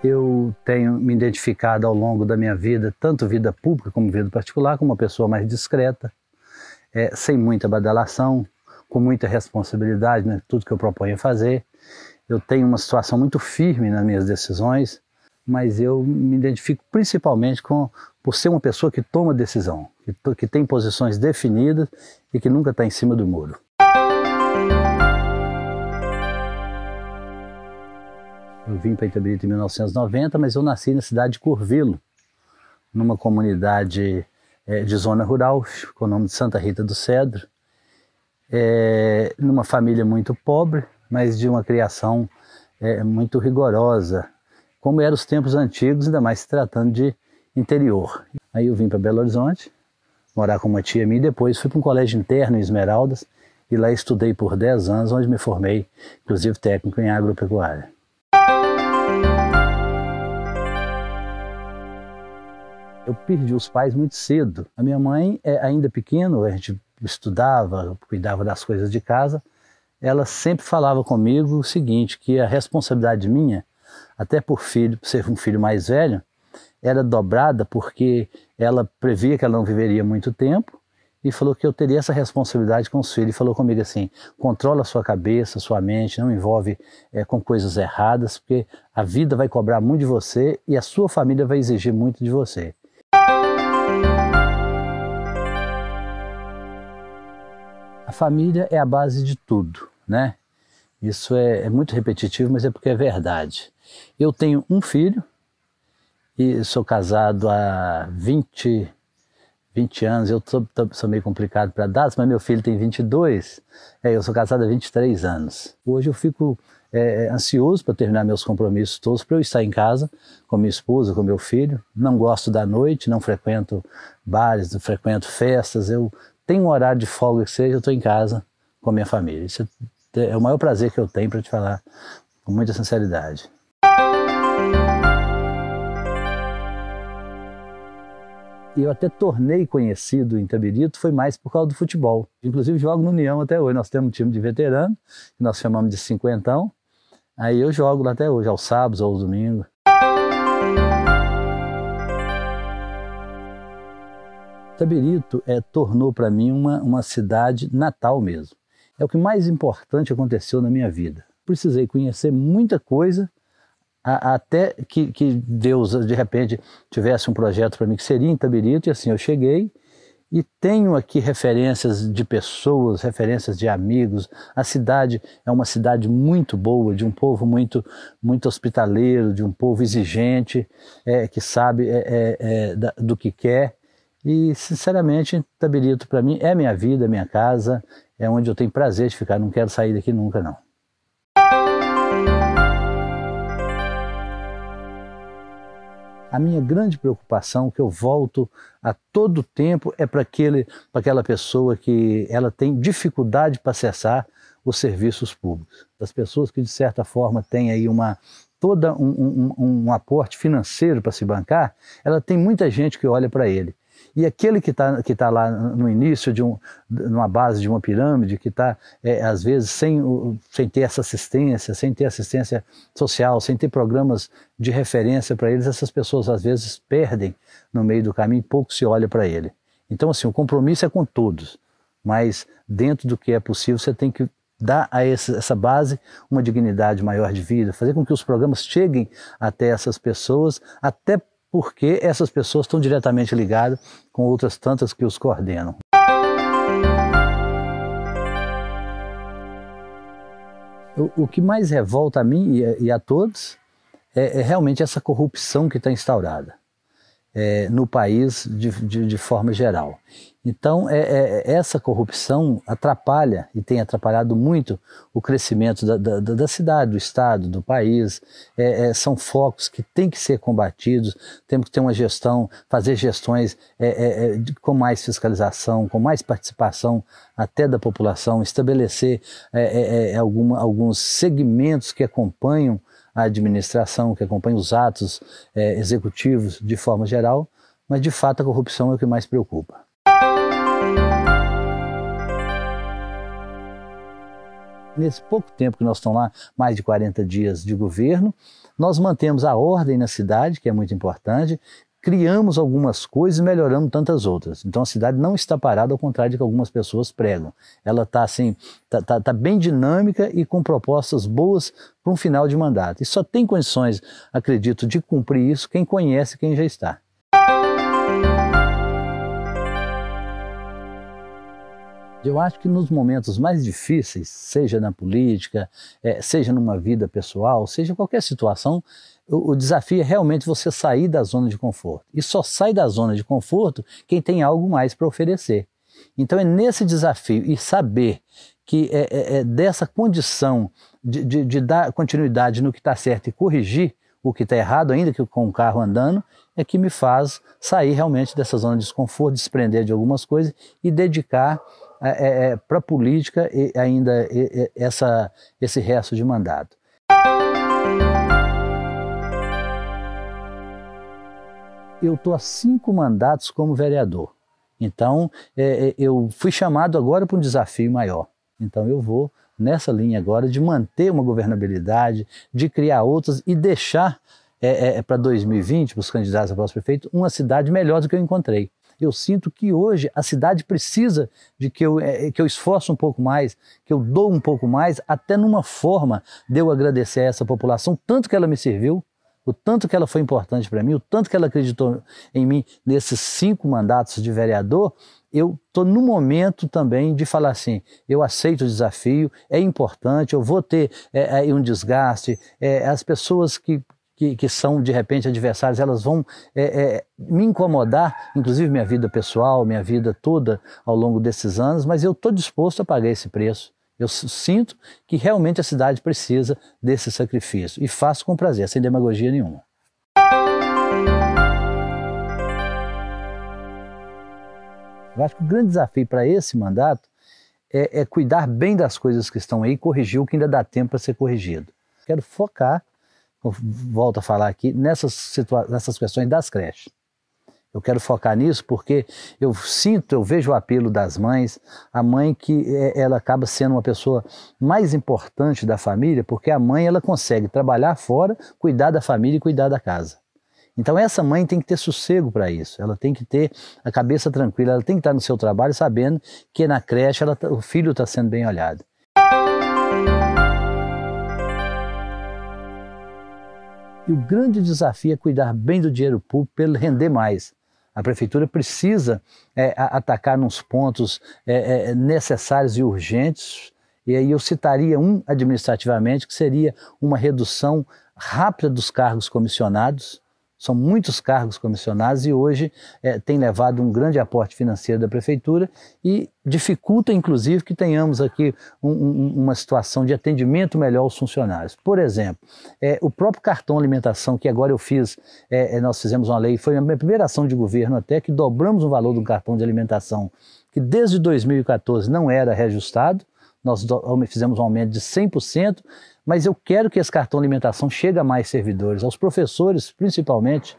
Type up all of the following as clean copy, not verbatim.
Eu tenho me identificado ao longo da minha vida, tanto vida pública como vida particular, como uma pessoa mais discreta, sem muita badalação, com muita responsabilidade, né, tudo que eu proponho fazer. Eu tenho uma situação muito firme nas minhas decisões, mas eu me identifico principalmente por ser uma pessoa que toma decisão, que tem posições definidas e que nunca está em cima do muro. Eu vim para Itabirito em 1990, mas eu nasci na cidade de Curvelo, numa comunidade de zona rural, com o nome de Santa Rita do Cedro, numa família muito pobre, mas de uma criação muito rigorosa, como eram os tempos antigos, ainda mais se tratando de interior. Aí eu vim para Belo Horizonte, morar com uma tia minha, e depois fui para um colégio interno em Esmeraldas, e lá estudei por 10 anos, onde me formei, inclusive técnico em agropecuária. Eu perdi os pais muito cedo. A minha mãe, ainda pequeno, a gente estudava, cuidava das coisas de casa, ela sempre falava comigo o seguinte, que a responsabilidade minha, até por ser um filho mais velho, era dobrada porque ela previa que ela não viveria muito tempo e falou que eu teria essa responsabilidade com os filhos. E falou comigo assim, controla a sua cabeça, sua mente, não envolve com coisas erradas, porque a vida vai cobrar muito de você e a sua família vai exigir muito de você. A família é a base de tudo, né? Isso é muito repetitivo, mas é porque é verdade. Eu tenho um filho e sou casado há 20 anos. Eu sou meio complicado para datas, mas meu filho tem 22. Eu sou casado há 23 anos. Hoje eu fico ansioso para terminar meus compromissos todos, para eu estar em casa com minha esposa, com meu filho. Não gosto da noite, não frequento bares, não frequento festas. Eu tenho um horário de folga que seja, eu estou em casa com a minha família. Isso é o maior prazer que eu tenho, para te falar com muita sinceridade. Eu até tornei conhecido em Itabirito, foi mais por causa do futebol. Inclusive jogo no União até hoje. Nós temos um time de veterano, que nós chamamos de cinquentão. Aí eu jogo lá até hoje, aos sábados ou aos domingos. Itabirito tornou para mim uma cidade natal mesmo. É o que mais importante aconteceu na minha vida. Precisei conhecer muita coisa, até que Deus, de repente, tivesse um projeto para mim que seria em Itabirito, e assim eu cheguei e tenho aqui referências de pessoas, referências de amigos. A cidade é uma cidade muito boa, de um povo muito hospitaleiro, de um povo exigente, que sabe do que quer. E, sinceramente, Itabirito para mim é minha vida, é minha casa, é onde eu tenho prazer de ficar, não quero sair daqui nunca, não. A minha grande preocupação, que eu volto a todo tempo, é para aquela pessoa que ela tem dificuldade para acessar os serviços públicos. As pessoas que, de certa forma, têm aí todo um aporte financeiro para se bancar, ela tem muita gente que olha para ele. E aquele que tá lá no início numa base de uma pirâmide, que está, às vezes, sem ter essa assistência, sem ter assistência social, sem ter programas de referência para eles, essas pessoas, às vezes, perdem no meio do caminho, pouco se olha para ele. Então, assim, o compromisso é com todos, mas dentro do que é possível, você tem que dar a essa base uma dignidade maior de vida, fazer com que os programas cheguem até essas pessoas, até porque essas pessoas estão diretamente ligadas com outras tantas que os coordenam. O que mais revolta a mim e a todos é realmente essa corrupção que está instaurada no país de forma geral. Então, essa corrupção atrapalha e tem atrapalhado muito o crescimento da cidade, do estado, do país. São focos que têm que ser combatidos, temos que ter uma gestão, fazer gestões com mais fiscalização, com mais participação até da população, estabelecer alguns segmentos que acompanham a administração, que acompanham os atos executivos de forma geral, mas de fato a corrupção é o que mais preocupa. Nesse pouco tempo que nós estamos lá, mais de 40 dias de governo, nós mantemos a ordem na cidade, que é muito importante, criamos algumas coisas e melhoramos tantas outras. Então a cidade não está parada, ao contrário de que algumas pessoas pregam. Ela está assim, tá bem dinâmica e com propostas boas para um final de mandato. E só tem condições, acredito, de cumprir isso quem conhece quem já está. Eu acho que nos momentos mais difíceis, seja na política, seja numa vida pessoal, seja qualquer situação, o desafio é realmente você sair da zona de conforto. E só sai da zona de conforto quem tem algo mais para oferecer. Então é nesse desafio e saber que dessa condição de dar continuidade no que está certo e corrigir o que está errado, ainda que com o carro andando, é que me faz sair realmente dessa zona de desconforto, desprender de algumas coisas e dedicar para a política e ainda esse resto de mandato. Eu estou há 5 mandatos como vereador, então eu fui chamado agora para um desafio maior. Então eu vou nessa linha agora de manter uma governabilidade, de criar outras e deixar para 2020, para os candidatos a próximo prefeito, uma cidade melhor do que eu encontrei. Eu sinto que hoje a cidade precisa de que eu esforço um pouco mais, que eu dou um pouco mais, até numa forma de eu agradecer a essa população, tanto que ela me serviu, o tanto que ela foi importante para mim, o tanto que ela acreditou em mim nesses 5 mandatos de vereador. Eu estou no momento também de falar assim, eu aceito o desafio, é importante, eu vou ter um desgaste, as pessoas que são de repente adversários, elas vão me incomodar, inclusive minha vida pessoal, minha vida toda ao longo desses anos, mas eu estou disposto a pagar esse preço. Eu sinto que realmente a cidade precisa desse sacrifício e faço com prazer, sem demagogia nenhuma. Eu acho que o grande desafio para esse mandato é cuidar bem das coisas que estão aí e corrigir o que ainda dá tempo para ser corrigido. Quero focar, volto a falar aqui, nessas questões das creches. Eu quero focar nisso porque eu vejo o apelo das mães, a mãe que ela acaba sendo uma pessoa mais importante da família, porque a mãe ela consegue trabalhar fora, cuidar da família e cuidar da casa. Então essa mãe tem que ter sossego para isso, ela tem que ter a cabeça tranquila, ela tem que estar no seu trabalho sabendo que na creche o filho está sendo bem olhado. E o grande desafio é cuidar bem do dinheiro público para ele render mais. A prefeitura precisa atacar nos pontos necessários e urgentes, e aí eu citaria administrativamente, que seria uma redução rápida dos cargos comissionados. São muitos cargos comissionados e hoje tem levado um grande aporte financeiro da prefeitura e dificulta inclusive que tenhamos aqui uma situação de atendimento melhor aos funcionários. Por exemplo, o próprio cartão alimentação que agora eu fiz, nós fizemos uma lei, foi a minha primeira ação de governo até, que dobramos o valor do cartão de alimentação, que desde 2014 não era reajustado, nós fizemos um aumento de 100%, mas eu quero que esse cartão alimentação chegue a mais servidores, aos professores principalmente,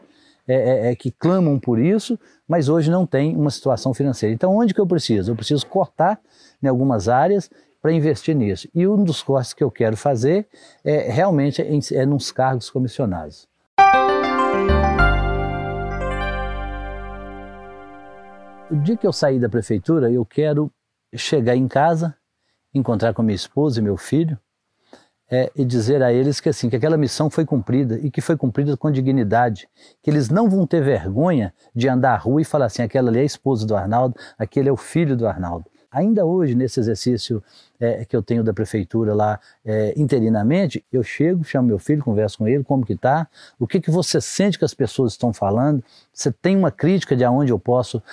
que clamam por isso, mas hoje não tem uma situação financeira. Então onde que eu preciso? Eu preciso cortar em algumas áreas para investir nisso. E um dos cortes que eu quero fazer realmente nos cargos comissionados. O dia que eu sair da prefeitura, eu quero chegar em casa, encontrar com minha esposa e meu filho, e dizer a eles que, assim, que aquela missão foi cumprida e que foi cumprida com dignidade, que eles não vão ter vergonha de andar à rua e falar assim, aquela ali é a esposa do Arnaldo, aquele é o filho do Arnaldo. Ainda hoje, nesse exercício que eu tenho da prefeitura lá interinamente, eu chego, chamo meu filho, converso com ele, como que está, o que você sente que as pessoas estão falando, você tem uma crítica de onde eu posso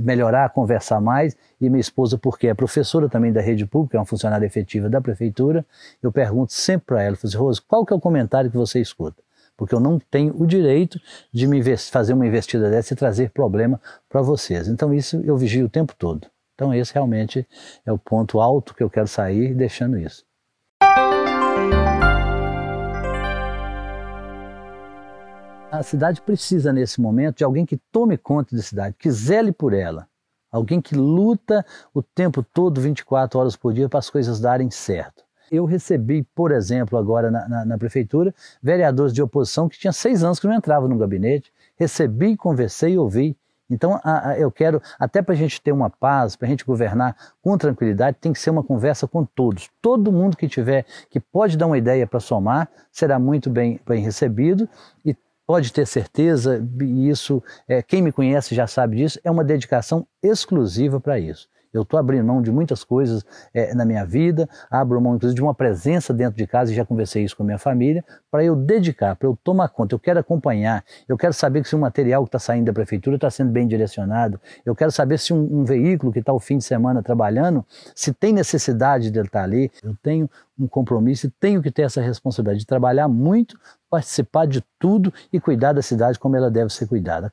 melhorar, conversar mais, e minha esposa, porque é professora também da rede pública, é uma funcionária efetiva da prefeitura, eu pergunto sempre para ela, falo assim, Rose, qual que é o comentário que você escuta? Porque eu não tenho o direito de fazer uma investida dessa e trazer problema para vocês. Então isso eu vigio o tempo todo. Então esse realmente é o ponto alto que eu quero sair deixando isso. A cidade precisa nesse momento de alguém que tome conta da cidade, que zele por ela. alguém que luta o tempo todo, 24 horas por dia, para as coisas darem certo. Eu recebi, por exemplo, agora na prefeitura, vereadores de oposição que tinham 6 anos que não entravam no gabinete. Recebi, conversei e ouvi. Então, eu quero, até para a gente ter uma paz, para a gente governar com tranquilidade, tem que ser uma conversa com todos. Todo mundo que tiver, que pode dar uma ideia para somar, será muito bem recebido e pode ter certeza, e isso, quem me conhece já sabe disso, é uma dedicação exclusiva para isso. Eu estou abrindo mão de muitas coisas na minha vida, abro mão inclusive de uma presença dentro de casa, e já conversei isso com a minha família, para eu dedicar, para eu tomar conta, eu quero acompanhar, eu quero saber se o material que está saindo da prefeitura está sendo bem direcionado, eu quero saber se um veículo que está o fim de semana trabalhando, se tem necessidade dele estar ali. Eu tenho um compromisso e tenho que ter essa responsabilidade de trabalhar muito, participar de tudo e cuidar da cidade como ela deve ser cuidada.